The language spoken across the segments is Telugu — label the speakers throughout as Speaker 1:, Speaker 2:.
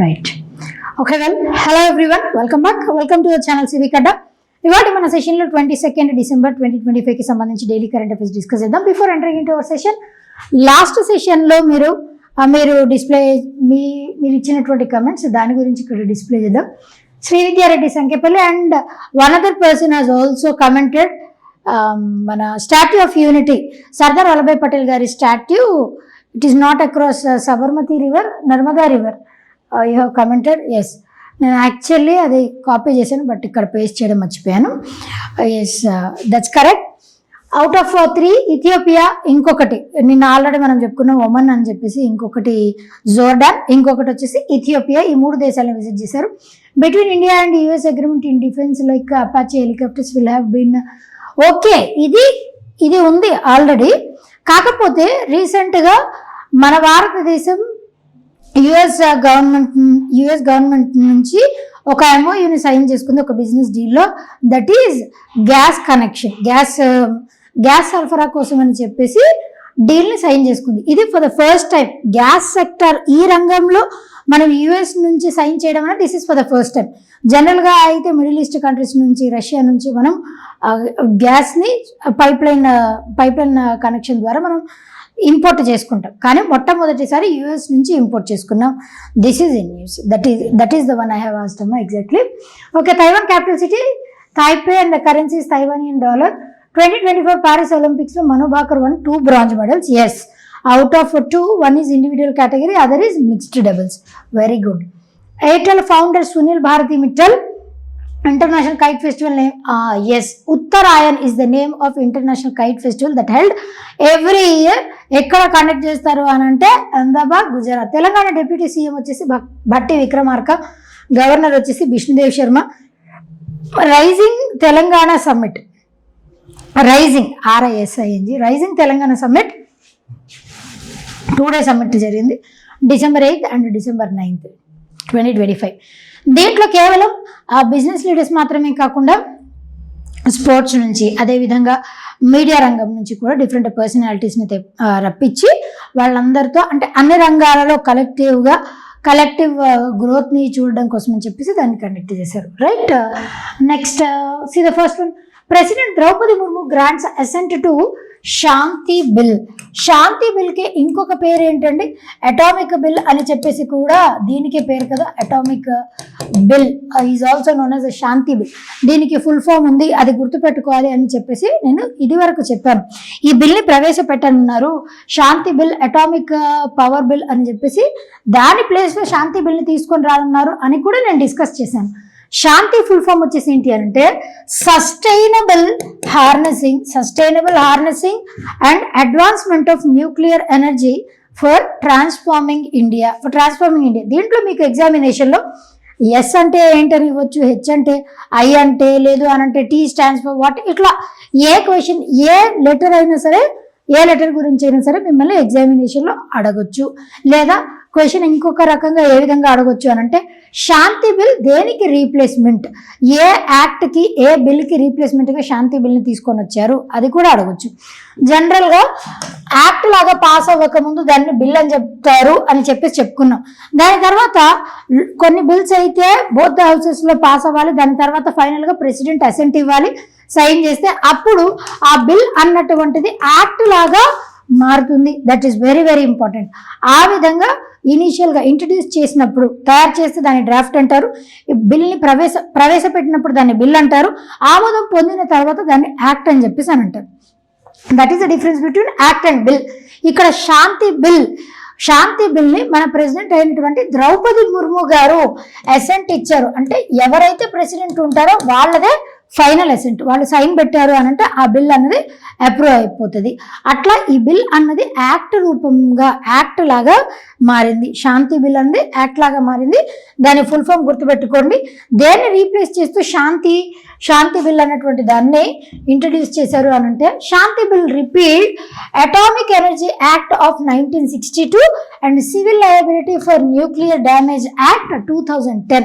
Speaker 1: Right. Okay, hello everyone, welcome back, welcome to the channel CV Kadda. ఇవాళ మన సెషన్లో 22 డిసెంబర్ 2025కి సంబంధించి డైలీ కరెంట్ అఫైర్స్ డిస్కస్ చేద్దాం. Before entering into our session, last సెషన్లో మీరు డిస్ప్లే మీరు ఇచ్చినటువంటి కమెంట్స్ దాని గురించి ఇక్కడ డిస్ప్లే చేద్దాం. Srividya Reddy Sankhyapalli and one other person has also commented మన Statue of Unity, Sardar Vallabhbhai Patel గారి statue, it is not across Sabarmati river, Narmada river. You have commented. Yes, నేను యాక్చువల్లీ అది కాపీ చేశాను బట్ ఇక్కడ పేస్ట్ చేయడం మర్చిపోయాను. Yes, that's correct. Out of 3 Ethiopia, ఇంకొకటి నిన్న ఆల్రెడీ మనం చెప్పుకున్నాం ఒమన్ అని చెప్పేసి, ఇంకొకటి జోర్డాన్, ఇంకొకటి వచ్చేసి ఇథియోపియా. ఈ 3 దేశాలను విజిట్ చేశారు. Between India and US agreement in defence like Apache helicopters will have been okay. ఇది ఉంది ఆల్రెడీ. కాకపోతే రీసెంట్గా మన భారతదేశం యుఎస్ గవర్నమెంట్ నుంచి ఒక ఎంఓయూని సైన్ చేసుకుంది ఒక బిజినెస్ డీల్లో. That is gas connection, gas సరఫరా కోసం అని చెప్పేసి డీల్ని సైన్ చేసుకుంది. ఇది for the first time gas sector ఈ రంగంలో మనం యుఎస్ నుంచి సైన్ చేయడం అనేది this is for the first time. జనరల్గా అయితే మిడిల్ ఈస్ట్ కంట్రీస్ నుంచి, రష్యా నుంచి మనం గ్యాస్ని పైప్ లైన్ కనెక్షన్ ద్వారా మనం ఇంపోర్ట్ చేసుకుంటాం. కానీ మొట్టమొదటిసారి యుఎస్ నుంచి ఇంపోర్ట్ చేసుకున్నాం. This is in news. That is the one I have asked exactly. Okay, Taiwan capital city Taipei and the currency is Taiwanese dollar. 2024 Paris Olympics లో Manu Bhaker won 2 bronze medals. Yes, out of 2, 1 is individual category, other is mixed doubles. Very good. Airtel founder Sunil Bharati Mittal. International Kite Festival name, yes, Uttarayan is the name of International Kite Festival that held every year. ఎక్కడ కండక్ట్ చేస్తారు అని అంటే అహ్మదాబాద్, గుజరాత్. తెలంగాణ డిప్యూటీ సీఎం వచ్చేసి భట్టి విక్రమార్క, గవర్నర్ వచ్చేసి Bishnudev Sharma. Rising Telangana summit, rising RISING rising Telangana summit 2 day summit జరిగింది December 8th and December 9th 2025. దీంట్లో కేవలం బిజినెస్ లీడర్స్ మాత్రమే కాకుండా స్పోర్ట్స్ నుంచి, అదేవిధంగా మీడియా రంగం నుంచి కూడా డిఫరెంట్ పర్సనాలిటీస్ని రప్పించి వాళ్ళందరితో, అంటే అన్ని రంగాలలో కలెక్టివ్ గ్రోత్ని చూడడం కోసం అని చెప్పేసి దాన్ని కండక్ట్ చేశారు. Right, next see the first one. President Droupadi Murmu grants assent to Shanti bill. Shanti బిల్కి ఇంకొక పేరు ఏంటండి, అటామిక్ బిల్ అని చెప్పేసి కూడా దీనికే పేరు కదా, atomic bill is also known as Shanti bill. దీనికి ఫుల్ ఫామ్ ఉంది, అది గుర్తుపెట్టుకోవాలి అని చెప్పేసి నేను ఇది వరకు చెప్పాను. ఈ బిల్ని ప్రవేశపెట్టనున్నారు, శాంతి బిల్, అటామిక్ పవర్ బిల్ అని చెప్పేసి. దాని ప్లేస్లో శాంతి బిల్ని తీసుకొని రానున్నారు అని కూడా నేను డిస్కస్ చేశాను. శాంతి ఫుల్ ఫామ్ వచ్చేసి ఏంటి అంటే sustainable harnessing and advancement of nuclear energy for transforming India. దీంట్లో మీకు ఎగ్జామినేషన్లో ఎస్ అంటే ఏంటని ఇవ్వచ్చు, హెచ్ అంటే, ఐ అంటే, లేదు అని అంటే టీ స్టాండ్స్ ఫర్ వాట్, ఇట్లా ఏ క్వశ్చన్, ఏ లెటర్ అయినా సరే, ఏ లెటర్ గురించి అయినా సరే మిమ్మల్ని ఎగ్జామినేషన్లో అడగొచ్చు. లేదా క్వశ్చన్ ఇంకొక రకంగా ఏ విధంగా అడగొచ్చు అని అంటే శాంతి బిల్ దేనికి రీప్లేస్మెంట్, ఏ యాక్ట్కి, ఏ బిల్కి రీప్లేస్మెంట్గా శాంతి బిల్ని తీసుకొని వచ్చారు అది కూడా అడగొచ్చు. జనరల్గా యాక్ట్ లాగా పాస్ అవ్వకముందు దాన్ని బిల్ అని చెప్తారు అని చెప్పేసి చెప్పుకున్నాం. దాని తర్వాత కొన్ని బిల్స్ అయితే బోత్ హౌసెస్లో పాస్ అవ్వాలి, దాని తర్వాత ఫైనల్గా ప్రెసిడెంట్ అసెంట్ ఇవ్వాలి, సైన్ చేస్తే అప్పుడు ఆ బిల్ అన్నటువంటిది యాక్ట్ లాగా మారుతుంది. That is very very important. ఆ విధంగా ఇనీషియల్గా ఇంట్రడ్యూస్ చేసినప్పుడు, తయారు చేస్తే దాన్ని డ్రాఫ్ట్ అంటారు, బిల్ని ప్రవేశపెట్టినప్పుడు దాన్ని బిల్ అంటారు, ఆమోదం పొందిన తర్వాత దాన్ని యాక్ట్ అని చెప్పేసి అని అంటారు. That is the difference between act and bill. ఇక్కడ శాంతి బిల్ని మన ప్రెసిడెంట్ అయినటువంటి ద్రౌపది ముర్ము గారు అసెంట్ ఇచ్చారు. అంటే ఎవరైతే ప్రెసిడెంట్ ఉంటారో వాళ్ళదే ఫైనల్ అసెంట్, వాళ్ళు సైన్ పెట్టారు అని అంటే ఆ బిల్ అన్నది అప్రూవ్ అయిపోతుంది. అట్లా ఈ బిల్ అన్నది యాక్ట్ లాగా మారింది. శాంతి బిల్ అన్నది యాక్ట్ లాగా మారింది. దాని ఫుల్ ఫామ్ గుర్తుపెట్టుకోండి. దేన్ని రీప్లేస్ చేస్తూ శాంతి బిల్ అన్నటువంటి దాన్ని ఇంట్రడ్యూస్ చేశారు అని అంటే Shanti bill repealed atomic energy act of 1962 and civil liability for nuclear damage act 2010.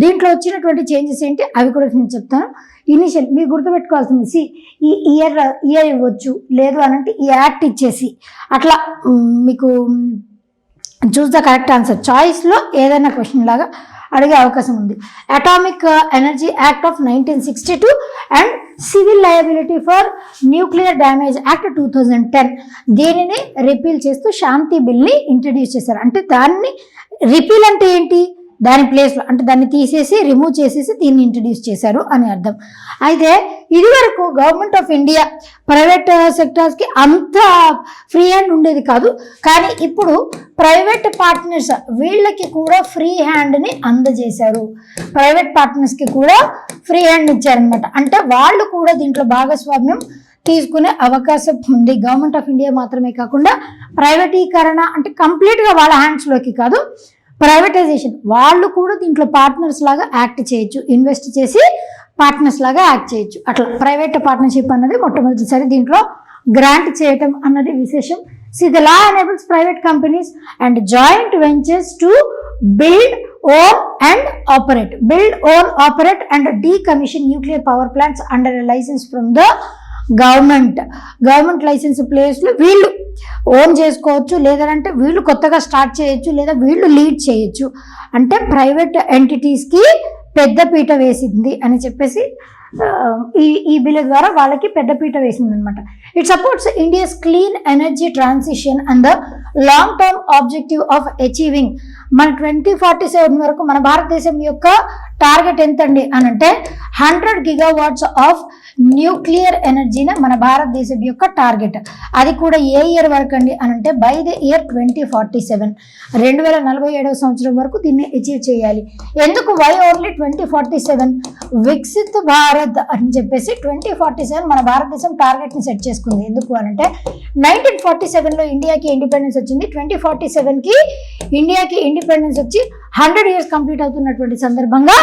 Speaker 1: దీంట్లో వచ్చినటువంటి చేంజెస్ ఏంటి అవి కూడా నేను చెప్తాను. ఇనిషియల్ మీరు గుర్తుపెట్టుకోవాల్సింది ఈ ఇయర్ ఇవ్వచ్చు, లేదు అని అంటే ఈ యాక్ట్ ఇచ్చేసి అట్లా మీకు చూస్ ద కరెక్ట్ ఆన్సర్. చాయిస్లో ఏదైనా క్వశ్చన్ లాగా అడిగే అవకాశం ఉంది. Atomic energy act of 1962 and civil liability for nuclear damage act 2010 దీనిని రిపీల్ చేస్తూ శాంతి బిల్ని ఇంట్రడ్యూస్ చేశారు. అంటే దాన్ని రిపీల్ అంటే ఏంటి, దాని ప్లేస్లో అంటే దాన్ని తీసేసి రిమూవ్ చేసేసి దీన్ని ఇంట్రడ్యూస్ చేశారు అని అర్థం. అయితే ఇదివరకు గవర్నమెంట్ ఆఫ్ ఇండియా ప్రైవేట్ సెక్టార్స్కి అంత ఫ్రీ హ్యాండ్ ఉండేది కాదు, కానీ ఇప్పుడు ప్రైవేట్ పార్ట్నర్స్ వీళ్ళకి కూడా ఫ్రీ హ్యాండ్ని అందజేశారు. ప్రైవేట్ పార్ట్నర్స్కి కూడా ఫ్రీ హ్యాండ్ ఇచ్చారనమాట. అంటే వాళ్ళు కూడా దీంట్లో భాగస్వామ్యం తీసుకునే అవకాశం ఉంది. గవర్నమెంట్ ఆఫ్ ఇండియా మాత్రమే కాకుండా ప్రైవేటీకరణ అంటే కంప్లీట్గా వాళ్ళ హ్యాండ్స్లోకి కాదు, ప్రైవేటైజేషన్ వాళ్ళు కూడా దీంట్లో పార్ట్నర్స్ లాగా యాక్ట్ చేయొచ్చు, ఇన్వెస్ట్ చేసి పార్ట్నర్స్ లాగా యాక్ట్ చేయొచ్చు. అట్లా ప్రైవేట్ పార్ట్నర్షిప్ అన్నది మొట్టమొదటిసారి దీంట్లో గ్రాంట్ చేయటం అన్నది విశేషం. See the law enables private companies and joint ventures to build own and operate and decommission nuclear power plants under a licence from the government licence ప్లేస్లో వీళ్ళు ఓన్ చేసుకోవచ్చు, లేదంటే వీళ్ళు కొత్తగా స్టార్ట్ చేయొచ్చు, లేదా వీళ్ళు లీడ్ చేయొచ్చు. అంటే ప్రైవేట్ ఎంటిటీస్కి పెద్దపీట వేసింది అని చెప్పేసి ఈ బిల్ ద్వారా వాళ్ళకి పెద్దపీట వేసింది అనమాట. It supports India's clean energy transition and the long term objective of achieving మన 2047 వరకు మన భారతదేశం యొక్క టార్గెట్ ఎంతండి అని అంటే 100 gigawatts ఆఫ్ న్యూక్లియర్ ఎనర్జీనే మన భారతదేశం యొక్క టార్గెట్. అది కూడా ఏ ఇయర్ వరకు అండి అని అంటే బై ద ఇయర్ 2047 2047 సంవత్సరం వరకు దీన్ని అచీవ్ చేయాలి. ఎందుకు వై ఓన్లీ 2047? వికసిత్ భారత్ అని చెప్పేసి 2047 మన భారతదేశం టార్గెట్ని సెట్ చేసుకుంది. ఎందుకు అని అంటే 1947లో ఇండియాకి ఇండిపెండెన్స్ వచ్చింది, 2047కి ఇండియాకి ఇండిపెండెన్స్ వచ్చి 100 years కంప్లీట్ అవుతున్నటువంటి సందర్భంగానే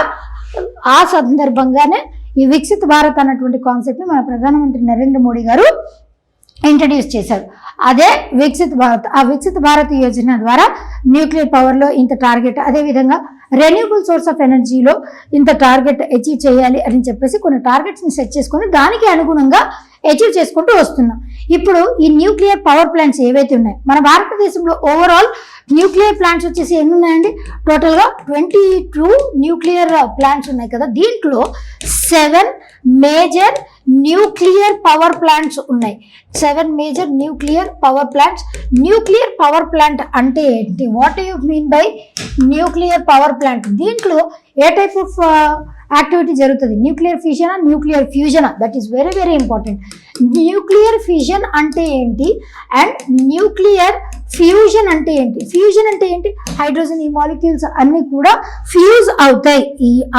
Speaker 1: ఈ వికసిత్ భారత్ అన్నటువంటి కాన్సెప్ట్ని మన ప్రధానమంత్రి నరేంద్ర మోడీ గారు ఇంట్రడ్యూస్ చేశారు. అదే వికసిత్ భారత్. ఆ వికసిత్ భారత్ యోజన ద్వారా న్యూక్లియర్ పవర్లో ఇంత టార్గెట్, అదేవిధంగా రెన్యూబుల్ సోర్స్ ఆఫ్ ఎనర్జీలో ఇంత టార్గెట్ అచీవ్ చేయాలి అని చెప్పేసి కొన్ని టార్గెట్స్ని సెట్ చేసుకొని దానికి అనుగుణంగా అచీవ్ చేసుకుంటూ వస్తున్నాం. ఇప్పుడు ఈ న్యూక్లియర్ పవర్ ప్లాంట్స్ ఏవైతే ఉన్నాయో మన భారతదేశంలో ఓవరాల్ న్యూక్లియర్ ప్లాంట్స్ వచ్చేసి ఎన్ని ఉన్నాయండి? టోటల్గా 22 న్యూక్లియర్ ప్లాంట్స్ ఉన్నాయి కదా. దీంట్లో 7 మేజర్ న్యూక్లియర్ పవర్ ప్లాంట్స్ ఉన్నాయి. 7 major nuclear power plants. Nuclear power plant అంటే ఏంటి? What you mean by nuclear power plant? దీంట్లో ఏ టైప్ ఆఫ్ యాక్టివిటీ జరుగుతుంది? Nuclear fission, nuclear fusion? That is very very important. Nuclear fission అంటే ఏంటి అండ్ న్యూక్లియర్ ఫ్యూజన్ అంటే ఏంటి? ఫ్యూజన్ అంటే ఏంటి? హైడ్రోజన్ ఈ మాలిక్యూల్స్ అన్నీ కూడా ఫ్యూజ్ అవుతాయి.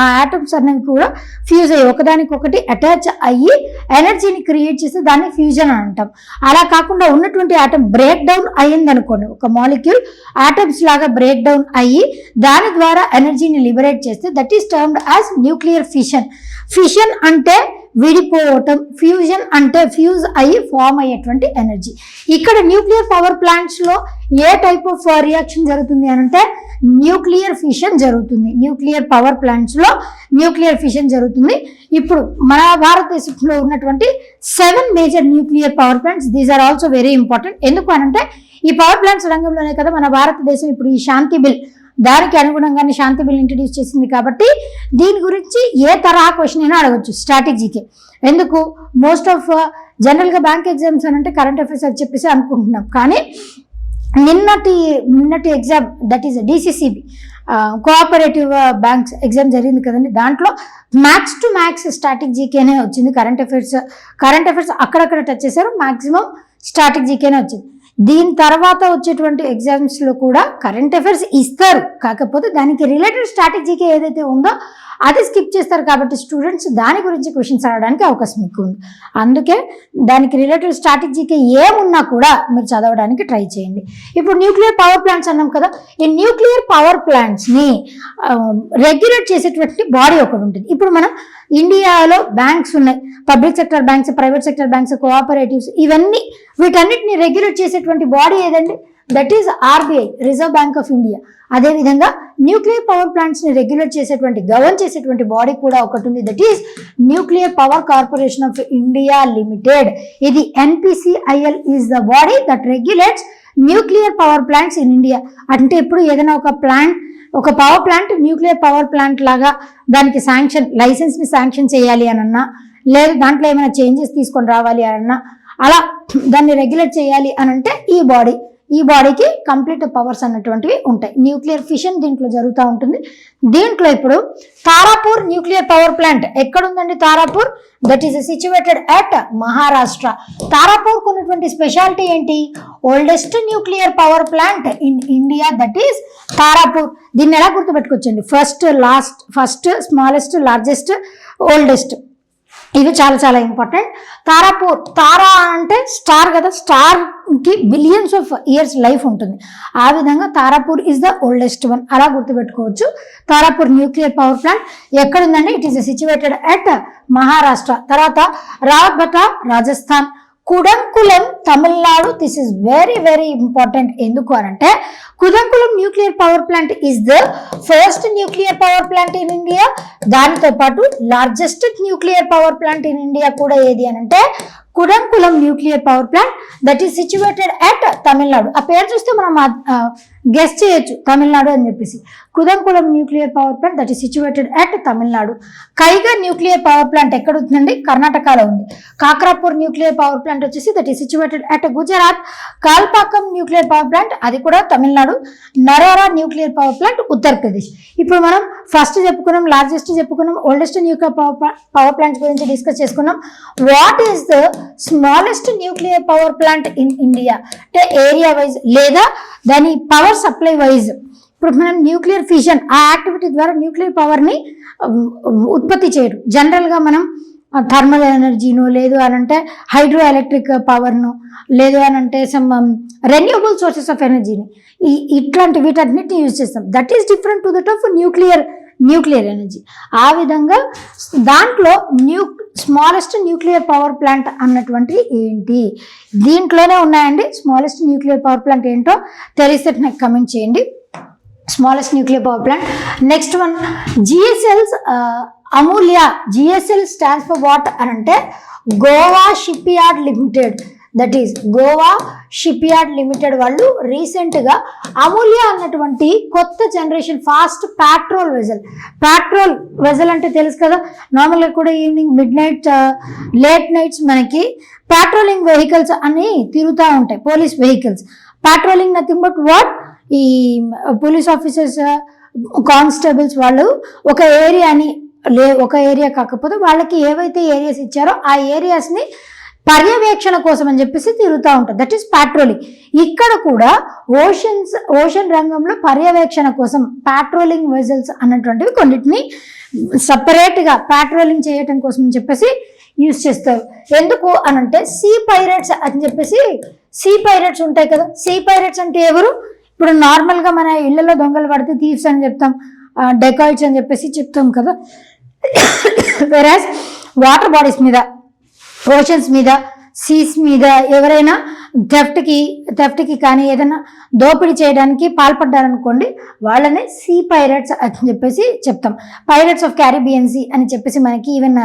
Speaker 1: ఆ ఆటమ్స్ అన్నీ కూడా ఫ్యూజ్ అయ్యి ఒకదానికొకటి అటాచ్ అయ్యి ఎనర్జీని క్రియేట్ చేస్తే దాన్ని ఫ్యూజన్ అని అంటాం. అలా కాకుండా ఉన్నటువంటి ఆటమ్ బ్రేక్ డౌన్ అయ్యింది అనుకోండి, ఒక మాలిక్యూల్ ఆటమ్స్ లాగా బ్రేక్ డౌన్ అయ్యి దాని ద్వారా ఎనర్జీని లిబరేట్ చేస్తే that is termed as nuclear fission. Fission అంటే విడిపోవటం, ఫ్యూజన్ అంటే ఫ్యూజ్ అయ్యి ఫామ్ అయ్యేటువంటి ఎనర్జీ. ఇక్కడ న్యూక్లియర్ పవర్ ప్లాంట్స్లో ఏ టైప్ ఆఫ్ రియాక్షన్ జరుగుతుంది అని అంటే న్యూక్లియర్ ఫిషన్ జరుగుతుంది. న్యూక్లియర్ పవర్ ప్లాంట్స్లో న్యూక్లియర్ ఫిషన్ జరుగుతుంది. ఇప్పుడు మన భారతదేశంలో ఉన్నటువంటి 7 major nuclear power plants, these are also very important. ఎందుకు అనంటే ఈ పవర్ ప్లాంట్స్ రంగంలోనే కదా మన భారతదేశం ఇప్పుడు ఈ శాంతి బిల్, దానికి అనుగుణంగానే శాంతి బిల్ ఇంట్రడ్యూస్ చేసింది. కాబట్టి దీని గురించి ఏ తరహా క్వశ్చన్ అయినా అడగచ్చు స్ట్రాటజీకి. ఎందుకు మోస్ట్ ఆఫ్ జనరల్గా బ్యాంక్ ఎగ్జామ్స్ అని అంటే కరెంట్ అఫైర్స్ అని చెప్పేసి అనుకుంటున్నాం, కానీ నిన్నటి exam that is DCCB cooperative banks exam జరిగింది కదండి. దాంట్లో మ్యాథ్స్ టు మ్యాథ్స్ స్టాటిక్ జీకేనే వచ్చింది. కరెంట్ అఫైర్స్ అక్కడక్కడ టచ్ చేశారు, మ్యాక్సిమం స్టాటిక్ జీకేనే వచ్చింది. దీని తర్వాత వచ్చేటువంటి ఎగ్జామ్స్లో కూడా కరెంట్ అఫైర్స్ ఇస్తారు, కాకపోతే దానికి రిలేటెడ్ స్ట్రాటజీకి ఏదైతే ఉందో అది స్కిప్ చేస్తారు. కాబట్టి స్టూడెంట్స్ దాని గురించి క్వశ్చన్స్ అడగడానికి అవకాశం ఎక్కువ ఉంది. అందుకే దానికి రిలేటెడ్ స్ట్రాటజీకి ఏమున్నా కూడా మీరు చదవడానికి ట్రై చేయండి. ఇప్పుడు న్యూక్లియర్ పవర్ ప్లాంట్స్ అన్నాం కదా, ఈ న్యూక్లియర్ పవర్ ప్లాంట్స్ని రెగ్యులేట్ చేసేటువంటి బాడీ ఒకటి ఉంటుంది. ఇప్పుడు మనం ఇండియాలో బ్యాంక్స్ ఉన్నాయి, public sector banks, private sector banks, cooperatives, ఇవన్నీ వీటన్నిటిని రెగ్యులేట్ చేసేటువంటి బాడీ ఏదండి? That is RBI, reserve bank of India. అదేవిధంగా న్యూక్లియర్ పవర్ ప్లాంట్స్ని రెగ్యులేట్ చేసేటువంటి, గవర్న్ చేసేటువంటి బాడీ కూడా ఒకటి ఉంది. That is nuclear power corporation of India limited. ఇది NPCIL is the body that regulates nuclear power plants in India. అంటే ఇప్పుడు ఏదైనా ఒక power plant nuclear power plant లాగా దానికి లైసెన్స్ని శాంక్షన్ చేయాలి అనన్నా, లేదు దాంట్లో ఏమైనా చేంజెస్ తీసుకొని రావాలి అనన్నా, అలా దాన్ని రెగ్యులేట్ చేయాలి అని అంటే ఈ బాడీకి కంప్లీట్ పవర్స్ అన్నటువంటివి ఉంటాయి. న్యూక్లియర్ ఫిషన్ దీంట్లో జరుగుతూ ఉంటుంది. దీంట్లో ఇప్పుడు తారాపూర్ న్యూక్లియర్ పవర్ ప్లాంట్ ఎక్కడుందండి? Tarapur that is situated at Maharashtra. తారాపూర్కు ఉన్నటువంటి స్పెషాలిటీ ఏంటి? Oldest nuclear power plant in India, that is Tarapur. దీన్ని ఎలా గుర్తుపెట్టుకోవచ్చండి? ఫస్ట్ స్మాలెస్ట్, లార్జెస్ట్, ఓల్డెస్ట్, ఇవి చాలా చాలా ఇంపార్టెంట్. తారాపూర్, తారా అంటే స్టార్ కదా, స్టార్కి బిలియన్స్ ఆఫ్ ఇయర్స్ లైఫ్ ఉంటుంది. ఆ విధంగా Tarapur is the oldest one, అలా గుర్తుపెట్టుకోవచ్చు. తారాపూర్ న్యూక్లియర్ పవర్ ప్లాంట్ ఎక్కడుందండి? It is situated at Maharashtra. తర్వాత Rawatbhata Rajasthan, Kudankulam Tamil Nadu. This is very very important. ఎందుకు అనంటే కుదంకులం nuclear power plant is the first nuclear power plant in India. దానితో పాటు largest nuclear power plant in India కూడా ఏది అనంటే Kudankulam nuclear power plant, that is situated at Tamil Nadu. ఆ పేరు చూస్తే మనం గెస్ చేయొచ్చు తమిళనాడు అని చెప్పేసి. కుదంకులం nuclear power plant that is situated at Tamil Nadu. Kaiga nuclear power plant ఎక్కడ ఉంటుందండి? కర్ణాటకలో ఉంది. కాకరాపూర్ న్యూక్లియర్ పవర్ ప్లాంట్ వచ్చేసి that is situated at Gujarat. Kalpakkam nuclear power plant అది కూడా Tamil Nadu. Narora nuclear power plant Uttar Pradesh. ఇప్పుడు మనం ఫస్ట్ చెప్పుకున్నాం, లార్జెస్ట్ చెప్పుకున్నాం, ఓల్డెస్ట్ న్యూక్లియర్ పవర్ ప్లాంట్స్ గురించి డిస్కస్ చేసుకున్నాం. What is the smallest nuclear power plant in India? అంటే ఏరియా వైజ్ లేదా దాని పవర్ సప్లై వైజ్. ఇప్పుడు మనం న్యూక్లియర్ ఫిషన్ ఆ యాక్టివిటీ ద్వారా న్యూక్లియర్ పవర్ని ఉత్పత్తి చేయరు. జనరల్గా మనం థర్మల్ ఎనర్జీను, లేదు అనంటే హైడ్రో ఎలక్ట్రిక్ పవర్ను, లేదు అనంటే సమ్ రెన్యూబుల్ సోర్సెస్ ఆఫ్ ఎనర్జీని, ఇట్లాంటి వీటన్నిటిని యూజ్ చేస్తాం. That is different to that of nuclear energy. ఆ విధంగా దాంట్లో స్మాలెస్ట్ న్యూక్లియర్ పవర్ ప్లాంట్ అన్నటువంటి ఏంటి? దీంట్లోనే ఉన్నాయండి. స్మాలెస్ట్ న్యూక్లియర్ పవర్ ప్లాంట్ ఏంటో తెలిస్తే నాకు కమెంట్ చేయండి. Smallest nuclear power plant. Next one GSL's Amulya. GSL stands for what అని అంటే Goa ship yard limited. That is Goa ship yard limited వాళ్ళు రీసెంట్గా అమూల్య అన్నటువంటి కొత్త జనరేషన్ ఫాస్ట్ పెట్రోల్ వెజల్ అంటే తెలుసు కదా, నార్మల్గా కూడా ఈవినింగ్ మిడ్-నైట్ లేట్ నైట్స్ మనకి పెట్రోలింగ్ వెహికల్స్ అని తిరుగుతూ ఉంటాయి, police vehicles. Patrolling nothing but what, ఈ పోలీస్ ఆఫీసర్స్, కానిస్టేబుల్స్ వాళ్ళు ఒక ఏరియా కాకపోతే వాళ్ళకి ఏవైతే ఏరియాస్ ఇచ్చారో ఆ ఏరియాస్ని పర్యవేక్షణ కోసం అని చెప్పేసి తిరుగుతూ ఉంటుంది. That is patrolling. ఇక్కడ కూడా ఓషన్ రంగంలో పర్యవేక్షణ కోసం పెట్రోలింగ్ వెజల్స్ అన్నటువంటివి కొన్నిటిని సపరేట్గా పెట్రోలింగ్ చేయటం కోసం అని చెప్పేసి యూజ్ చేస్తారు. ఎందుకు అనంటే సీ పైరేట్స్ అని చెప్పేసి, సీ పైరేట్స్ ఉంటాయి కదా. సీ పైరేట్స్ అంటే ఎవరు? ఇప్పుడు నార్మల్గా మన ఇళ్లలో దొంగలు పడితే థీవ్స్ అని చెప్తాం, డెకాయిట్స్ అని చెప్పేసి చెప్తాం కదా. వెరాజ్ వాటర్ బాడీస్ మీద, ఓషన్స్ మీద, సీస్ మీద ఎవరైనా థెఫ్ట్కి కానీ ఏదైనా దోపిడీ చేయడానికి పాల్పడ్డారనుకోండి, వాళ్ళనే సీ పైరేట్స్ అని చెప్పేసి చెప్తాం. పైరేట్స్ ఆఫ్ క్యారిబియన్ సీ అని చెప్పేసి మనకి ఈవెన్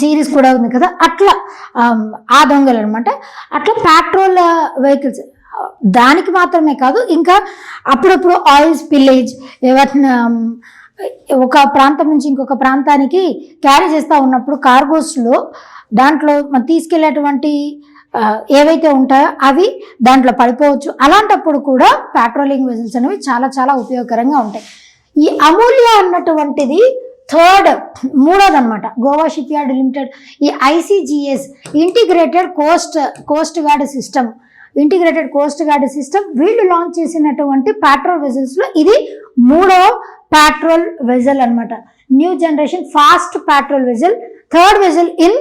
Speaker 1: సిరీస్ కూడా ఉంది కదా. అట్లా ఆ దొంగలు అనమాట. అట్లా పెట్రోల్ వెహికల్స్ దానికి మాత్రమే కాదు, ఇంకా అప్పుడప్పుడు ఆయిల్ స్పిల్లేజ్, ఒక ప్రాంతం నుంచి ఇంకొక ప్రాంతానికి క్యారీ చేస్తూ ఉన్నప్పుడు కార్గోస్లో దాంట్లో తీసుకెళ్లేటువంటి ఏవైతే ఉంటాయో అవి దాంట్లో పడిపోవచ్చు. అలాంటప్పుడు కూడా పెట్రోలింగ్ వెజల్స్ అనేవి చాలా చాలా ఉపయోగకరంగా ఉంటాయి. ఈ అమూల్య అన్నటువంటిది మూడోది అనమాట. గోవా షిప్ యార్డ్ లిమిటెడ్ ఈ ICGS integrated coast guard system వీళ్ళు లాంచ్ చేసినటువంటి పెట్రోల్ వెజల్స్లో ఇది మూడో పెట్రోల్ వెజల్ అనమాట. New generation fast patrol vessel. Third vessel in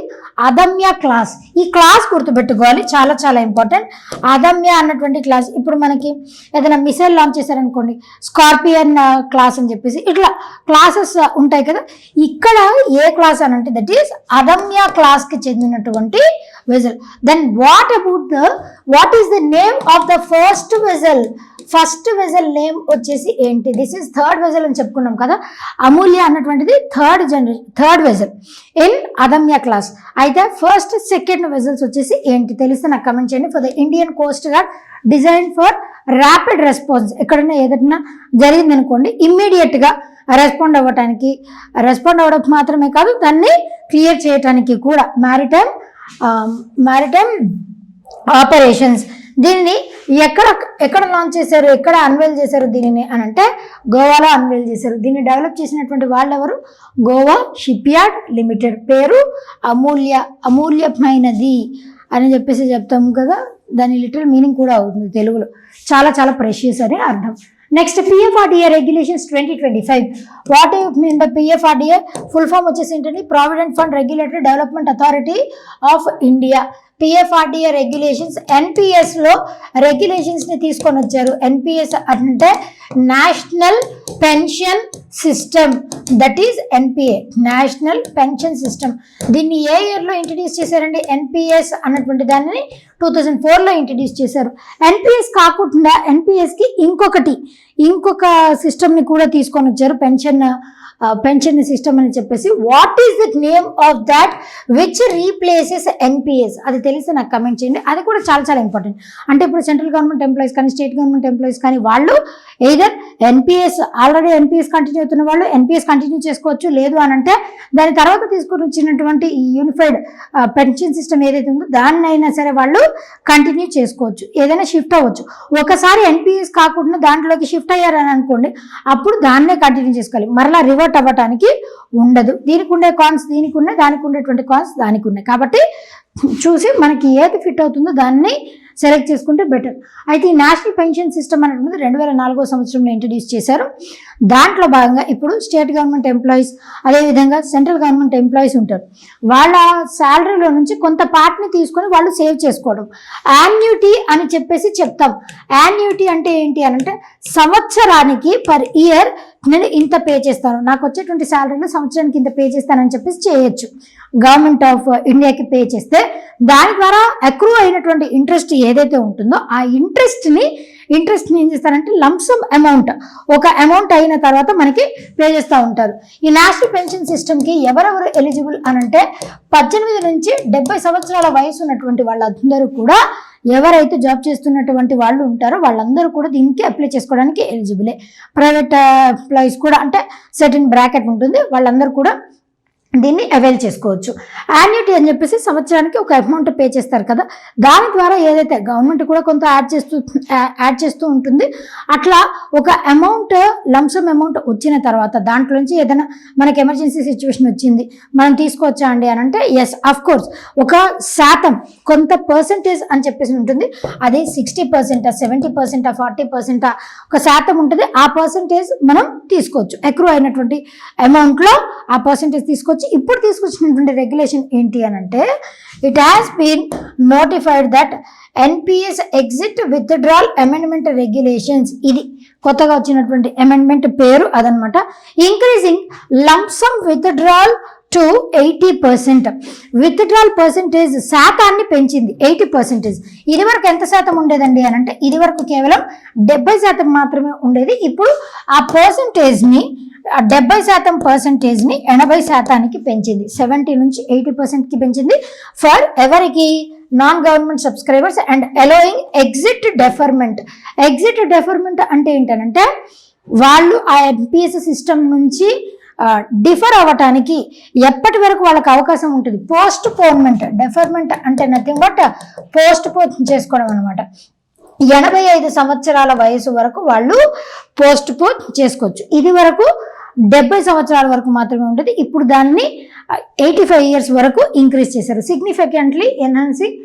Speaker 1: Adamya class. ఈ క్లాస్ గుర్తుపెట్టుకోవాలి, చాలా చాలా ఇంపార్టెంట్. అదమ్య అన్నటువంటి క్లాస్. ఇప్పుడు మనకి ఏదైనా మిసైల్ లాంచ్ చేశారనుకోండి, స్కార్పియన్ క్లాస్ అని చెప్పేసి ఇట్లా క్లాసెస్ ఉంటాయి కదా. ఇక్కడ ఏ క్లాస్ అని అంటే దట్ ఈస్ అదమ్య క్లాస్కి చెందినటువంటి vessel. Then what is the name of the first vessel? First vessel name వచ్చేసి ఏంటి? దిస్ ఇస్ థర్డ్ వెజల్ అని చెప్పుకున్నాం కదా. అమూల్య అన్నటువంటిది third vessel in Adamya class. అయితే ఫస్ట్ సెకండ్ వెజల్స్ వచ్చేసి ఏంటి తెలిస్తే నాకు కమెంట్ చేయండి. For the Indian coast guard design for rapid response. ఎక్కడైనా ఏదైనా జరిగిందనుకోండి ఇమ్మీడియట్గా రెస్పాండ్ అవ్వడం మాత్రమే కాదు, దాన్ని క్లియర్ చేయడానికి కూడా మ్యారిటైమ్ ఆపరేషన్స్. దీనిని ఎక్కడ లాంచ్ చేశారు, ఎక్కడ అన్వైల్ చేశారు దీనిని అని అంటే గోవాలో అన్వైల్ చేశారు. దీన్ని డెవలప్ చేసినటువంటి వాళ్ళు ఎవరు? Goa ship yard limited. పేరు అమూల్యమైనది అని చెప్పేసి చెప్తాం కదా, దాని లిటరల్ మీనింగ్ కూడా అవుతుంది తెలుగులో. చాలా చాలా ప్రెషియస్ అని అర్థం. Next PFRDA regulations 2025. What you mean by PFRDA? Full form వచ్చేసి ఏంటంటే provident fund regulatory development authority of India. PFRDA regulations NPSలో రెగ్యులేషన్స్ని తీసుకొని వచ్చారు. NPS అంటే national pension system, that is NPA, national pension system. దీన్ని ఏ ఇయర్లో ఇంట్రడ్యూస్ చేశారండి? NPS అన్నటువంటి దాన్ని 2004లో ఇంట్రడ్యూస్ చేశారు. NPS కాకుండా NPSకి ఇంకొక సిస్టమ్ని కూడా తీసుకొని వచ్చారు, పెన్షన్ సిస్టమ్ అని చెప్పేసి. What is the name of that which replaces NPS? అది తెలిస్తే నాకు కమెంట్ చేయండి. అది కూడా చాలా చాలా ఇంపార్టెంట్. అంటే ఇప్పుడు సెంట్రల్ గవర్నమెంట్ ఎంప్లాయీస్ కానీ స్టేట్ గవర్నమెంట్ ఎంప్లాయీస్ కానీ వాళ్ళు ఎయిదర్ ఆల్రెడీ NPS కంటిన్యూ అవుతున్న వాళ్ళు NPS కంటిన్యూ చేసుకోవచ్చు. లేదు అని అంటే దాని తర్వాత తీసుకొని వచ్చినటువంటి ఈ యూనిఫైడ్ పెన్షన్ సిస్టమ్ ఏదైతే ఉందో దాన్నైనా సరే వాళ్ళు కంటిన్యూ చేసుకోవచ్చు, ఏదైనా షిఫ్ట్ అవ్వచ్చు. ఒకసారి NPS కాకుండా దాంట్లోకి షిఫ్ట్ అయ్యారని అనుకోండి, అప్పుడు దాన్నే కంటిన్యూ చేసుకోవాలి, మరలా రివర్ట్ అవ్వటానికి ఉండదు. దీనికి ఉండే కాన్స్ దీనికి ఉన్నాయి, దానికి ఉండేటువంటి కాన్స్ దానికి ఉన్నాయి. కాబట్టి చూసి మనకి ఏది ఫిట్ అవుతుందో దాన్ని సెలెక్ట్ చేసుకుంటే బెటర్. అయితే ఈ నేషనల్ పెన్షన్ సిస్టమ్ అనేది 2004 సంవత్సరంలో ఇంట్రడ్యూస్ చేశారు. దాంట్లో భాగంగా ఇప్పుడు స్టేట్ గవర్నమెంట్ ఎంప్లాయీస్ అదేవిధంగా సెంట్రల్ గవర్నమెంట్ ఎంప్లాయీస్ ఉంటారు. వాళ్ళ శాలరీలో నుంచి కొంత పార్ట్ని తీసుకొని వాళ్ళు సేవ్ చేసుకోవడం యాన్యుటీ అని చెప్పేసి చెప్తాం. యాన్యుటీ అంటే ఏంటి అని అంటే సంవత్సరానికి పర్ ఇయర్ నేను ఇంత పే చేస్తాను, నాకు వచ్చేటువంటి శాలరీలో సంవత్సరానికి ఇంత పే చేస్తానని చెప్పేసి చేయొచ్చు. గవర్నమెంట్ ఆఫ్ ఇండియాకి పే చేస్తే దాని ద్వారా అక్రూ అయినటువంటి ఇంట్రెస్ట్ ఏదైతే ఉంటుందో ఆ ఇంట్రెస్ట్ని ఏం చేస్తారంటే లంసమ్ అమౌంట్, ఒక అమౌంట్ అయిన తర్వాత మనకి పే చేస్తూ ఉంటారు. ఈ నేషనల్ పెన్షన్ సిస్టమ్కి ఎవరెవరు ఎలిజిబుల్ అని అంటే 18 నుంచి 70 సంవత్సరాల వయసు ఉన్నటువంటి వాళ్ళందరూ కూడా, ఎవరైతే జాబ్ చేస్తున్నటువంటి వాళ్ళు ఉంటారో వాళ్ళందరూ కూడా దీనికి అప్లై చేసుకోవడానికి ఎలిజిబులే. ప్రైవేట్ ఎంప్లాయీస్ కూడా అంటే సర్టెన్ బ్రాకెట్ ఉంటుంది, వాళ్ళందరూ కూడా దీన్ని అవైల్ చేసుకోవచ్చు. యాన్యుటీ అని చెప్పేసి సంవత్సరానికి ఒక అమౌంట్ పే చేస్తారు కదా, దాని ద్వారా ఏదైతే గవర్నమెంట్ కూడా కొంత యాడ్ చేస్తూ ఉంటుంది. అట్లా ఒక అమౌంట్ లంసమ్ అమౌంట్ వచ్చిన తర్వాత దాంట్లోంచి ఏదైనా మనకి ఎమర్జెన్సీ సిచ్యువేషన్ వచ్చింది మనం తీసుకోవచ్చా అండి అని అంటే ఎస్ అఫ్ కోర్స్. ఒక శాతం కొంత పర్సెంటేజ్ అని చెప్పేసి ఉంటుంది, అది 60%, 70%, 40% ఒక శాతం ఉంటుంది. ఆ పర్సెంటేజ్ మనం తీసుకోవచ్చు, అక్రూ అయినటువంటి అమౌంట్లో ఆ పర్సెంటేజ్ తీసుకోవచ్చు. ఇప్పుడు తీసుకొచ్చినటువంటి రెగ్యులేషన్ ఏంటి అని అంటే it has been notified that NPS exit withdrawal amendment regulations. ఇది కొత్తగా వచ్చినటువంటి అమెండ్మెంట్ పేరు అదనమాట. Increasing lump sum withdrawal to 80%. Withdrawal percentage శాతాన్ని పెంచింది 80%. ఇది వరకు ఎంత శాతం ఉండేదండి అని అంటే ఇది వరకు కేవలం 70% మాత్రమే ఉండేది. ఇప్పుడు ఆ పర్సెంటేజ్ని 70% పర్సెంటేజ్ని 80%కి పెంచింది. 70 నుంచి 80%కి పెంచింది ఫర్ ఎవరికి? Non government subscribers and allowing exit deferment. Exit deferment అంటే ఏంటంటే వాళ్ళు ఆ NPS సిస్టమ్ నుంచి డిఫర్ అవ్వటానికి ఎప్పటి వరకు వాళ్ళకి అవకాశం ఉంటుంది? పోస్ట్ పోన్మెంట్. డెఫర్మెంట్ అంటే నథింగ్ బట్ పోస్ట్ పోన్ చేసుకోవడం అనమాట. 85 సంవత్సరాల వయసు వరకు వాళ్ళు పోస్ట్ పోన్ చేసుకోవచ్చు. ఇది వరకు 70 సంవత్సరాల వరకు మాత్రమే ఉంటుంది. ఇప్పుడు దాన్ని 85 ఇయర్స్ వరకు ఇంక్రీజ్ చేశారు. Significantly enhancing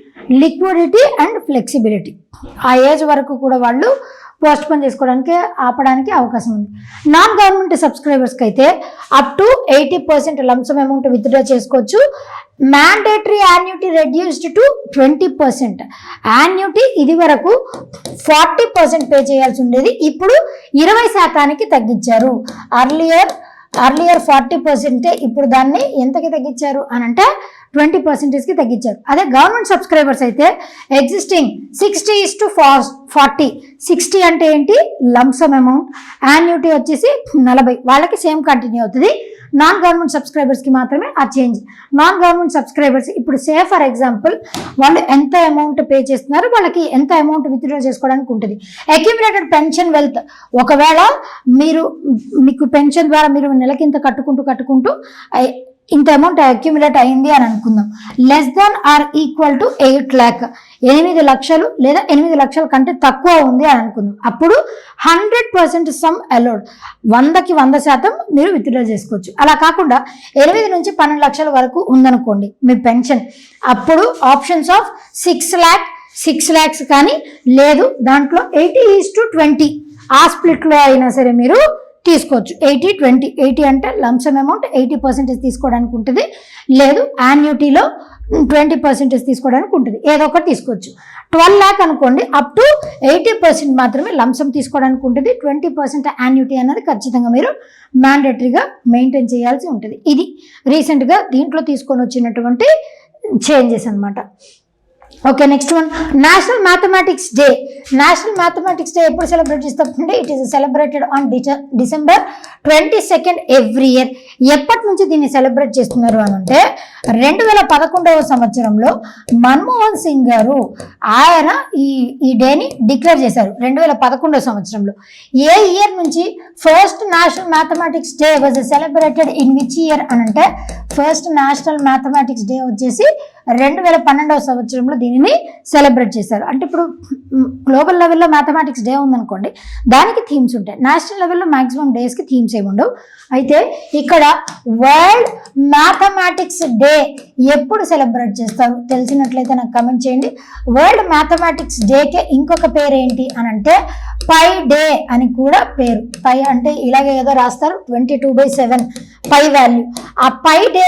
Speaker 1: liquidity and flexibility. ఆ ఏజ్ వరకు కూడా వాళ్ళు పోస్ట్ పోన్ చేసుకోవడానికి ఆపడానికి అవకాశం ఉంది. నాన్ గవర్నమెంట్ సబ్స్క్రైబర్స్కి అయితే up to 80% lump sum amount withdraw చేసుకోవచ్చు. Mandatory annuity reduced to 20%. Annuity ఇది వరకు 40% పే చేయాల్సి ఉండేది, ఇప్పుడు 20%కి తగ్గించారు. అర్లియర్ అర్లియర్ 40%, ఇప్పుడు దాన్ని ఎంతకి తగ్గించారు అని అంటే 20%కి తగ్గించారు. అదే గవర్నమెంట్ సబ్స్క్రైబర్స్ అయితే ఎగ్జిస్టింగ్ 60:40. 60 అంటే ఏంటి, లంసమ్ అమౌంట్, యాన్యుటీ వచ్చేసి 40, వాళ్ళకి సేమ్ కంటిన్యూ అవుతుంది. నాన్ గవర్నమెంట్ సబ్స్క్రైబర్స్కి మాత్రమే ఆ చేంజ్. నాన్ గవర్నమెంట్ సబ్స్క్రైబర్స్ ఇప్పుడు ఫర్ ఎగ్జాంపుల్ వాళ్ళు ఎంత అమౌంట్ పే చేస్తున్నారు, వాళ్ళకి ఎంత అమౌంట్ విత్డ్రా చేసుకోవడానికి ఉంటుంది. అక్యుములేటెడ్ పెన్షన్ వెల్త్, ఒకవేళ మీకు పెన్షన్ ద్వారా మీరు నెలకింత కట్టుకుంటూ ఇంత అమౌంట్ అక్యుములేట్ అయింది అని అనుకుందాం. Less than or equal to 8 lakh, 8 లక్షలు లేదా 8 లక్షల కంటే తక్కువ ఉంది అని అనుకుందాం. అప్పుడు 100% సమ్ అలౌడ్, 100కి 100% మీరు విత్డ్రా చేసుకోవచ్చు. అలా కాకుండా 8 నుంచి 12 లక్షల వరకు ఉందనుకోండి మీ పెన్షన్, అప్పుడు ఆప్షన్స్ ఆఫ్ 6 lakhs కానీ లేదు దాంట్లో 80:20 ఆ స్ప్లిట్లో అయినా సరే మీరు తీసుకోవచ్చు. 80:20, 80 అంటే లంసమ్ అమౌంట్ 80% తీసుకోవడానికి ఉంటుంది, లేదు యాన్యుటీలో 20% తీసుకోవడానికి ఉంటుంది, ఏదో ఒకటి తీసుకోవచ్చు. 12 lakh అనుకోండి, అప్ టు 80% మాత్రమే లంసమ్ తీసుకోవడానికి ఉంటుంది, 20% యాన్యుటీ అన్నది ఖచ్చితంగా మీరు మ్యాండేటరీగా మెయింటైన్ చేయాల్సి ఉంటుంది. ఇది రీసెంట్గా దీంట్లో తీసుకొని వచ్చినటువంటి చేంజెస్ అనమాట. Okay, next one, national mathematics day. National mathematics day ఎప్పుడు సెలబ్రేట్ చేస్తామంటే it is celebrated on December 22 every year. ఎప్పటి నుంచి దీన్ని సెలబ్రేట్ చేస్తున్నారు అని అంటే 2011 సంవత్సరంలో మన్మోహన్ సింగ్ గారు ఆయన ఈ డేని డిక్లేర్ చేశారు 2011 సంవత్సరంలో. ఏ ఇయర్ నుంచి first national mathematics day was celebrated in which year అని అంటే ఫస్ట్ నేషనల్ మ్యాథమెటిక్స్ డే వచ్చేసి 2012 సంవత్సరంలో దీనిని సెలబ్రేట్ చేశారు. అంటే ఇప్పుడు గ్లోబల్ లెవెల్లో మ్యాథమెటిక్స్ డే ఉందనుకోండి, దానికి థీమ్స్ ఉంటాయి. నేషనల్ లెవెల్లో మ్యాక్సిమం డేస్కి థీమ్స్ ఏమి ఉండవు. అయితే ఇక్కడ వరల్డ్ మ్యాథమెటిక్స్ డే ఎప్పుడు సెలబ్రేట్ చేస్తారు తెలిసినట్లయితే నాకు కమెంట్ చేయండి. వరల్డ్ మ్యాథమెటిక్స్ డేకే ఇంకొక పేరు ఏంటి అని అంటే పై డే అని కూడా పేరు. పై అంటే ఇలాగే ఏదో రాస్తారు 22/7 పై వాల్యూ. ఆ పై డే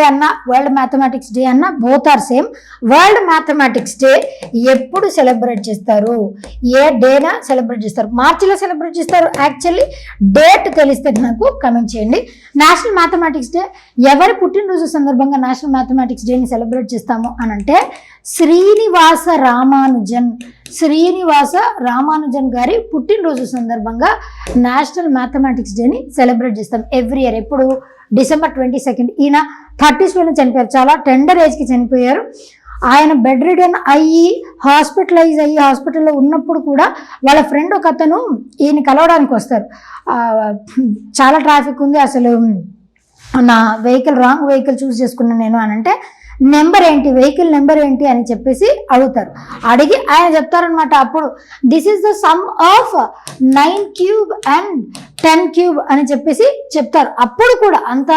Speaker 1: అన్న వరల్డ్ మ్యాథమెటిక్స్ డే అన్న both are same. World mathematics day ఎప్పుడు సెలబ్రేట్ చేస్తారు, ఏ డేనా సెలబ్రేట్ చేస్తారు? మార్చిలో సెలబ్రేట్ చేస్తారు. యాక్చువల్లీ డేట్ తెలిస్తే నాకు కమెంట్ చేయండి. నేషనల్ మ్యాథమెటిక్స్ డే ఎవరి పుట్టినరోజు సందర్భంగా నేషనల్ మ్యాథమెటిక్స్ డేని సెలబ్రేట్ చేస్తాము అని అంటే శ్రీనివాస రామానుజన్ గారి పుట్టినరోజు సందర్భంగా నేషనల్ మ్యాథమెటిక్స్ డేని సెలబ్రేట్ చేస్తాం ఎవ్రీ ఇయర్. ఎప్పుడు December 22. ఈయన 30sలోనే చనిపోయారు, చాలా టెండర్ ఏజ్కి చనిపోయారు. ఆయన బెడ్ రిడన్ అయ్యి హాస్పిటల్లో ఉన్నప్పుడు కూడా వాళ్ళ ఫ్రెండ్ ఒక అతను ఈయన కలవడానికి వస్తారు. చాలా ట్రాఫిక్ ఉంది, అసలు నా రాంగ్ వెహికల్ చూస్ చేసుకున్నాను నేను అని అంటే వెహికల్ నెంబర్ ఏంటి అని చెప్పేసి అడుగుతారు. అడిగి ఆయన చెప్తారనమాట. అప్పుడు this is the sum of 9 cube and 10 cube అని చెప్పేసి చెప్తారు. అప్పుడు కూడా అంత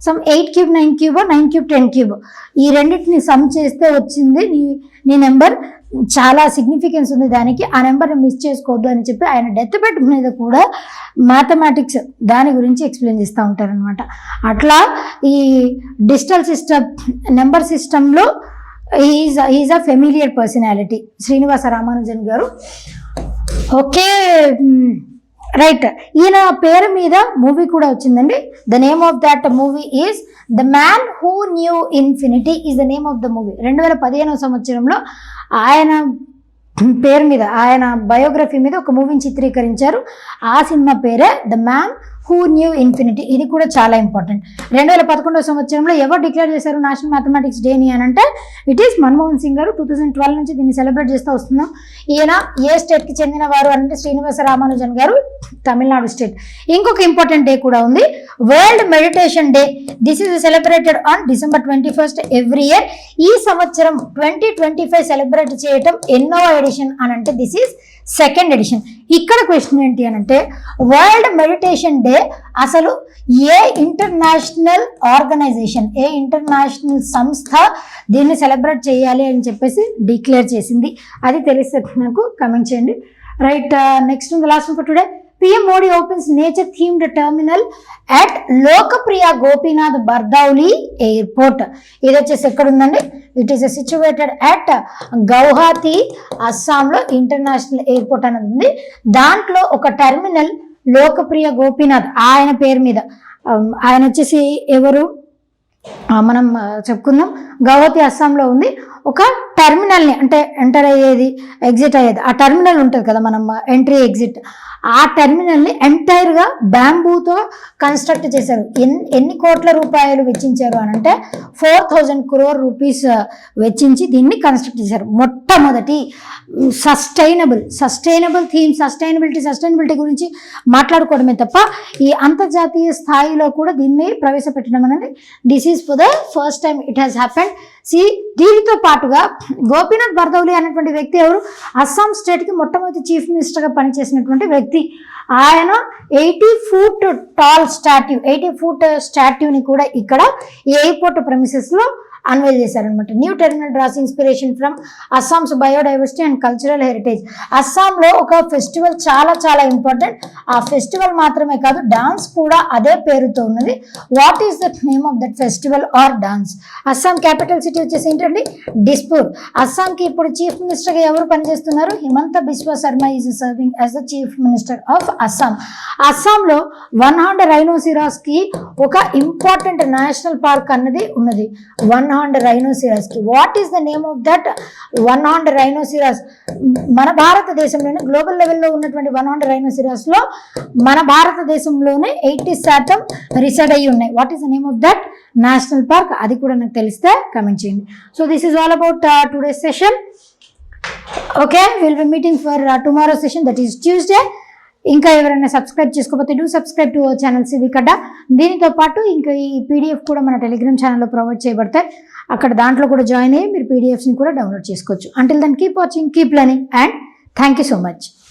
Speaker 1: some 8 cube 9 cube 9 cube 10 cube ఈ రెండింటిని సమ్ చేస్తే వచ్చింది నీ నెంబర్, చాలా సిగ్నిఫికెన్స్ ఉంది దానికి, ఆ నెంబర్ని మిస్ చేసుకోవద్దు అని చెప్పి ఆయన డెత్ బెడ్ మీద కూడా మ్యాథమెటిక్స్ దాని గురించి ఎక్స్ప్లెయిన్ చేస్తూ ఉంటారనమాట. అట్లా ఈ డిజిటల్ సిస్టమ్ నెంబర్ సిస్టంలో is a familiar personality Srinivasa Ramanujan గారు. ఓకే రైట్, ఈయన పేరు మీద మూవీ కూడా వచ్చిందండి. The name of that movie is the man who knew infinity is the name of the movie. 2015 సంవత్సరంలో ఆయన పేరు మీద, ఆయన బయోగ్రఫీ మీద ఒక మూవీని చిత్రీకరించారు. ఆ సినిమా పేరే the man who knew infinity. ఇది కూడా చాలా ఇంపార్టెంట్. 2011 సంవత్సరంలో ఎవరు డిక్లేర్ చేశారు నేషనల్ మ్యాథమెటిక్స్ డేని అని అంటే ఇట్ ఈస్ మన్మోహన్ సింగ్ గారు. 2012 నుంచి దీన్ని సెలబ్రేట్ చేస్తూ వస్తున్నాం. ఈయన ఏ స్టేట్కి చెందిన వారు అంటే శ్రీనివాస రామానుజన్ గారు, తమిళనాడు స్టేట్. ఇంకొక ఇంపార్టెంట్ డే కూడా ఉంది, world meditation day. This is celebrated on December 21 every year. ఈ సంవత్సరం 2025 సెలబ్రేట్ చేయటం ఎన్నో ఎడిషన్ అని అంటే దిస్ ఈజ్ 2nd ఎడిషన్. ఇక్కడ క్వశ్చన్ ఏంటి అని అంటే వరల్డ్ మెడిటేషన్ డే అసలు ఏ ఇంటర్నేషనల్ ఆర్గనైజేషన్, ఏ ఇంటర్నేషనల్ సంస్థ దీన్ని సెలబ్రేట్ చేయాలి అని చెప్పేసి డిక్లేర్ చేసింది? అది తెలిస్తే నాకు కమెంట్ చేయండి. Right, next the last for today. PM Modi opens nature-themed terminal at Lokpriya Gopinath Bardoli Airport. ఇది వచ్చేసి ఎక్కడ ఉందండి? It is situated at Guwahati, అస్సాంలో ఇంటర్నేషనల్ ఎయిర్పోర్ట్ అనేది ఉంది. దాంట్లో ఒక టెర్మినల్ లోకప్రియ గోపీనాథ్ ఆయన పేరు మీద. ఆయన వచ్చేసి ఎవరు మనం చెప్పుకుందాం. గౌహతి అస్సాంలో ఉంది. ఒక టెర్మినల్ని అంటే ఎంటర్ అయ్యేది ఎగ్జిట్ అయ్యేది ఆ టెర్మినల్ ఉంటుంది కదా మనం ఎంట్రీ ఎగ్జిట్, ఆ టెర్మినల్ని ఎంటైర్గా బ్యాంబూతో కన్స్ట్రక్ట్ చేశారు. ఎన్ని కోట్ల రూపాయలు వెచ్చించారు అని అంటే 4000 crore రూపీస్ వెచ్చించి దీన్ని కన్స్ట్రక్ట్ చేశారు. మొట్టమొదటి సస్టైనబుల్ థీమ్, సస్టైనబిలిటీ గురించి మాట్లాడుకోవడమే తప్ప ఈ అంతర్జాతీయ స్థాయిలో కూడా దీన్ని ప్రవేశపెట్టడం అనేది this is for the first time it has happened. దీనితో పాటుగా గోపీనాథ్ బర్దౌలి అనేటువంటి వ్యక్తి ఎవరు, అస్సాం స్టేట్కి మొట్టమొదటి చీఫ్ మినిస్టర్గా పనిచేసినటువంటి వ్యక్తి. ఆయన 80 feet టాల్ స్టాట్యూ, 80 feet స్టాట్యూని కూడా ఇక్కడ ఎయిర్పోర్ట్ ప్రెమిసెస్లో అన్వైల్ చేశారనమాట. New terminal draws inspiration from Assam's biodiversity and cultural heritage. అస్సాంలో ఒక ఫెస్టివల్ చాలా చాలా ఇంపార్టెంట్. ఆ ఫెస్టివల్ మాత్రమే కాదు, డాన్స్ కూడా అదే పేరుతో ఉన్నది. What is the name of that festival or dance? Assam capital city వచ్చేసి ఏంటండి, డిస్పూర్. అస్సాంకి ఇప్పుడు చీఫ్ మినిస్టర్గా ఎవరు పనిచేస్తున్నారు? Himanta Biswa Sarma is serving as the chief minister of Assam. అస్సాంలో 100 రైనోసిరాస్కి ఒక ఇంపార్టెంట్ నేషనల్ పార్క్ అన్నది ఉన్నది. 100 రైనోసిరాస్కి what is the name of that 100 rhinoceros? మన భారతదేశంలోనే గ్లోబల్ లెవెల్లో ఉన్నటువంటి 100 రైనోసిరాస్లో మన భారతదేశంలోనే 80% రిసైడ్ అయ్యి ఉన్నాయి. What is the name of that national park? అది కూడా నాకు తెలిస్తే కమెంట్ చేయండి. So this is all about today's session. Okay, will be meeting for tomorrow session, that is Tuesday. ఇంకా ఎవరైనా సబ్స్క్రైబ్ చేసుకోకపోతే do subscribe to our channel సివికడ్డా. దీనితో పాటు ఇంకా ఈ పీడిఎఫ్ కూడా మన టెలిగ్రామ్ ఛానల్లో ప్రొవైడ్ చేయబడతాయి. అక్కడ దాంట్లో కూడా జాయిన్ అయ్యి మీరు పీడిఎఫ్స్ని కూడా డౌన్లోడ్ చేసుకోవచ్చు. Until then keep watching, keep learning and thank you so much.